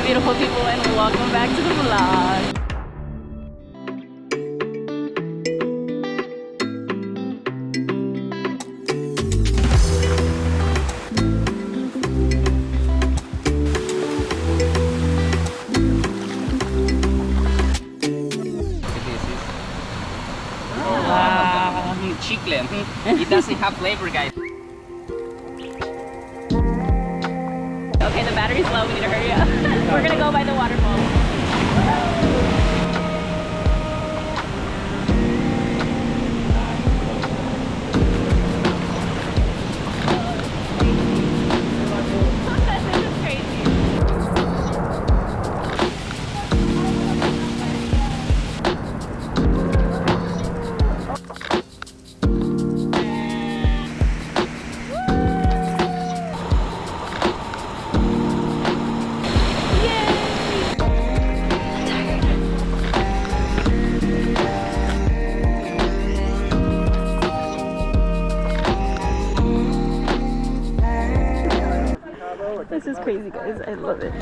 my beautiful people, and welcome back to the vlog. Chicle. It doesn't have flavor, guys. Okay, the battery's low. We need to hurry up. We're gonna go by the waterfall. This is crazy, guys. I love it.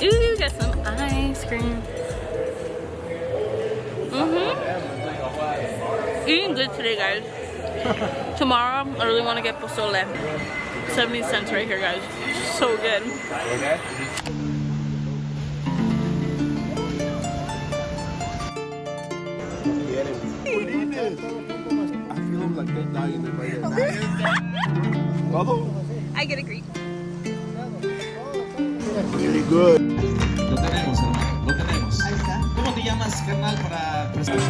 Ooh, got some ice cream. Eating good today, guys. Tomorrow, I really want to get pozole. 70 cents right here, guys. So good. I feel like they're dying in my head. I get a Greek. Really good. Lo tenemos, hermano, lo tenemos. Ahí está. ¿Cómo te llamas, carnal, para presentar?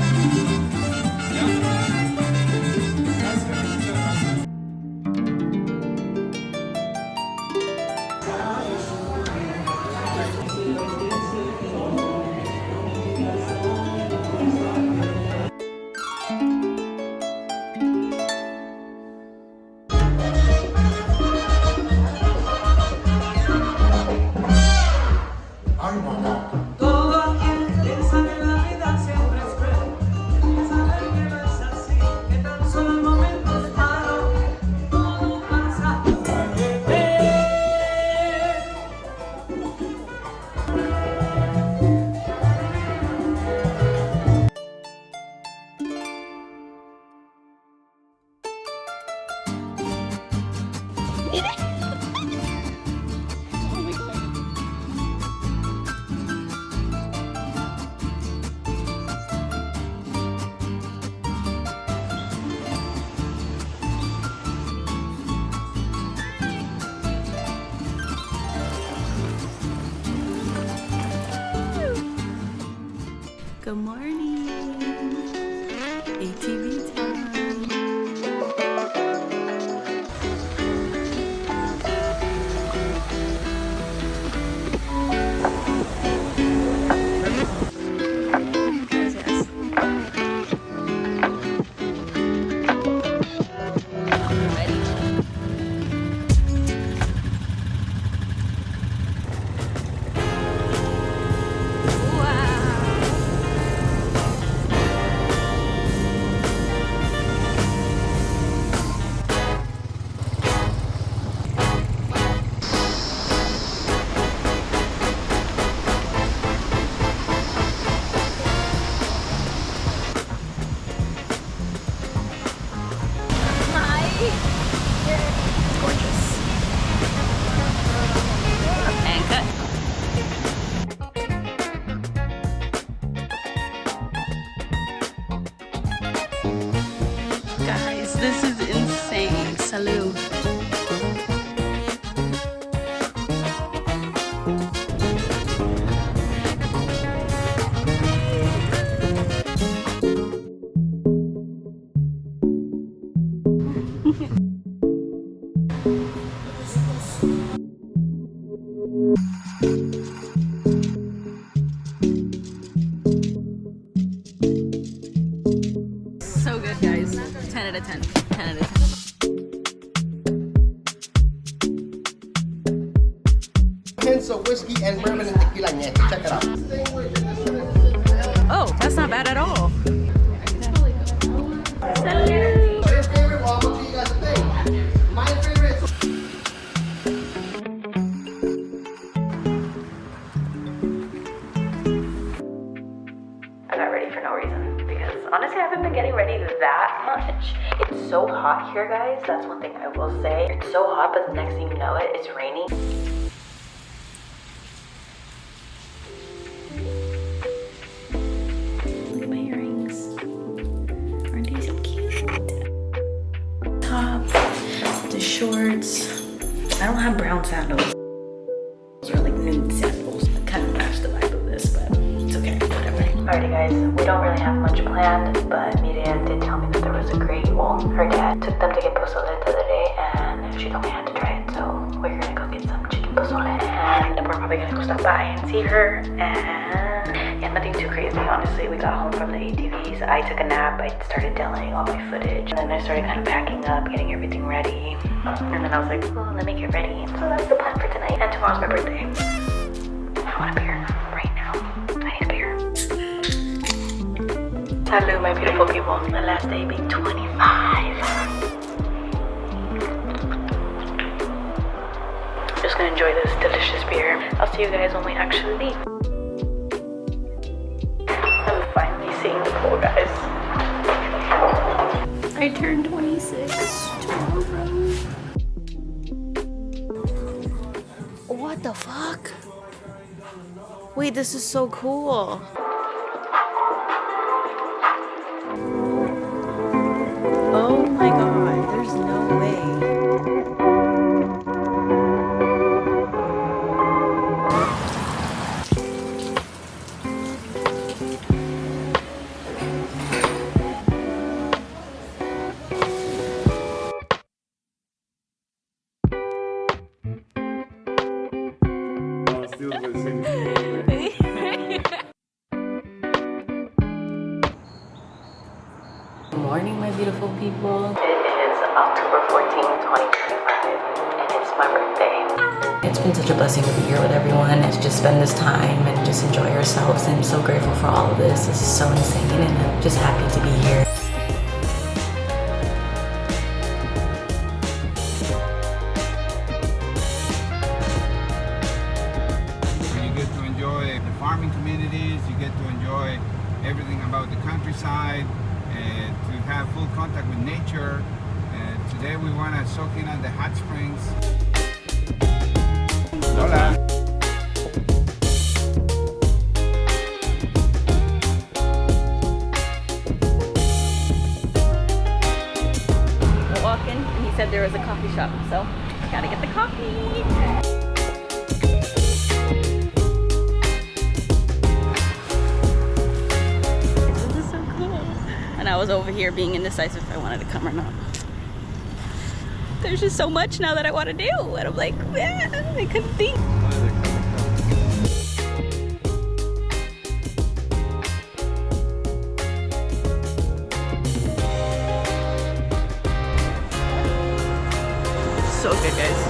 Todo aquel que sabe la vida siempre es cruel. Saber que no es así. Oh, that's not bad at all. I got ready for no reason because honestly I haven't been getting ready that much. It's so hot here, guys. That's one thing I will say. It's so hot, but the next thing you know it, it's raining. Look at my earrings. Aren't they so cute? Top, the shorts. I don't have brown sandals. Those are like nude sandals. I kind of match the vibe of this, but it's okay, whatever. Alrighty guys, we don't really have much planned, but Miriam did tell me that there was a great, well, her dad took them to get pozole the other day, and she told me I had to try it, so we're gonna go get some chicken pozole, and we're probably gonna go stop by and see her, and yeah, nothing too crazy, honestly. We got home from the ATVs, I took a nap, I started downloading all my footage, and then I started kind of packing up, getting everything ready, and then I was like, oh, let me get ready, so that's the plan for tonight, and tomorrow's my birthday. I want a beer right now. I need a beer. Salud, my beautiful people. The last day being 25. Just gonna enjoy this delicious beer. I'll see you guys when we actually leave. I'm finally seeing the pool, guys. I turned 26 tomorrow. What the fuck? Wait, this is so cool. Oh my god, there's no way. Good morning, my beautiful people. It is October 14th, 2025, and it's my birthday. It's been such a blessing to be here with everyone and to just spend this time and just enjoy ourselves. And I'm so grateful for all of this. This is so insane, and I'm just happy to be here. You get to enjoy the farming communities, you get to enjoy everything about the countryside, and to have full contact with nature. And today we want to soak in on the hot springs. Hola. We're walking, and he said there was a coffee shop, so gotta get the coffee. And I was over here being indecisive if I wanted to come or not. There's just so much now that I want to do, and I'm like, yeah, I couldn't think. So good, guys.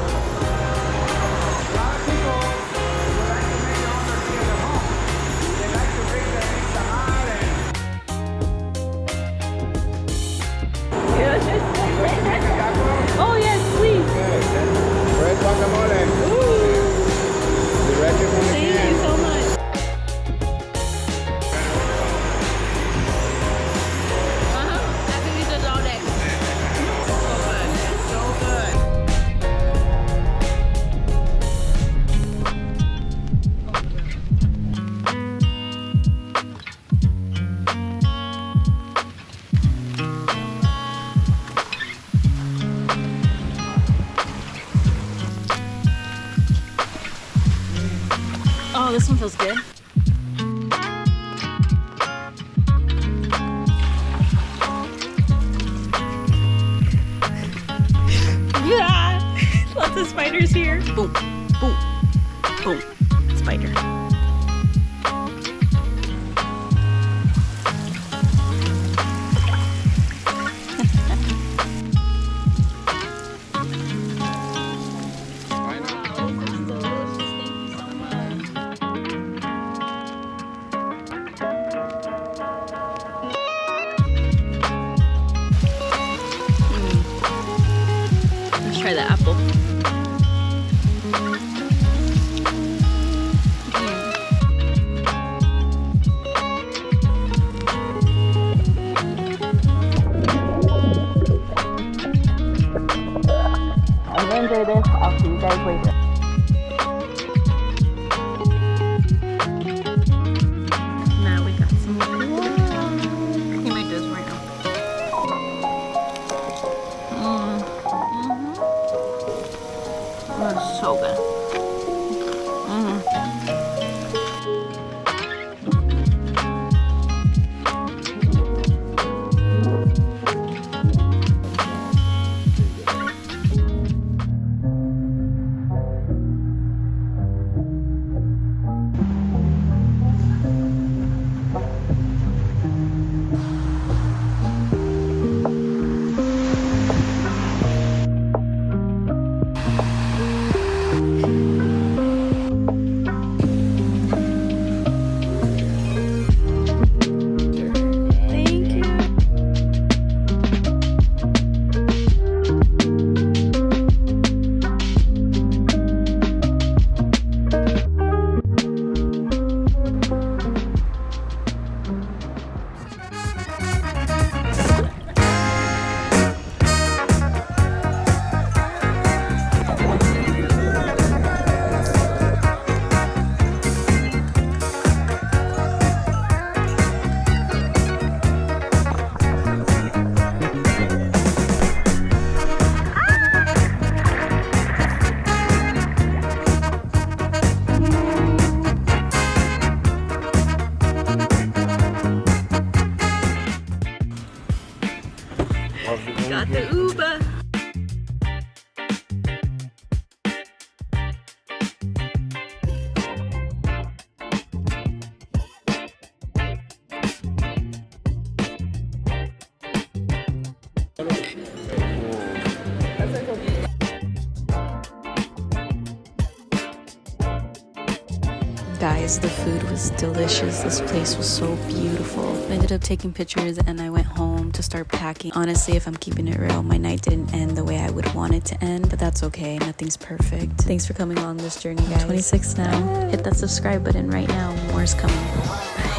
Oh yes, please. Red guacamole. Ooh. Directly from the Thank can. you so much. I can eat this all day. So good. So good. Oh, this one feels good. Yeah! Lots of spiders here. Boom, boom, boom. Spider. Try the apple. I'm gonna enjoy this. I'll see you guys later. Now we got some more. He might do this right now. That's so good. Got the Uber. Guys, the food was delicious. This place was so beautiful. I ended up taking pictures and I went home to start packing. Honestly, if I'm keeping it real, my night didn't end the way I would want it to end, but that's okay. Nothing's perfect. Thanks for coming along this journey, guys. I'm 26 now. Hit that subscribe button right now. More's coming.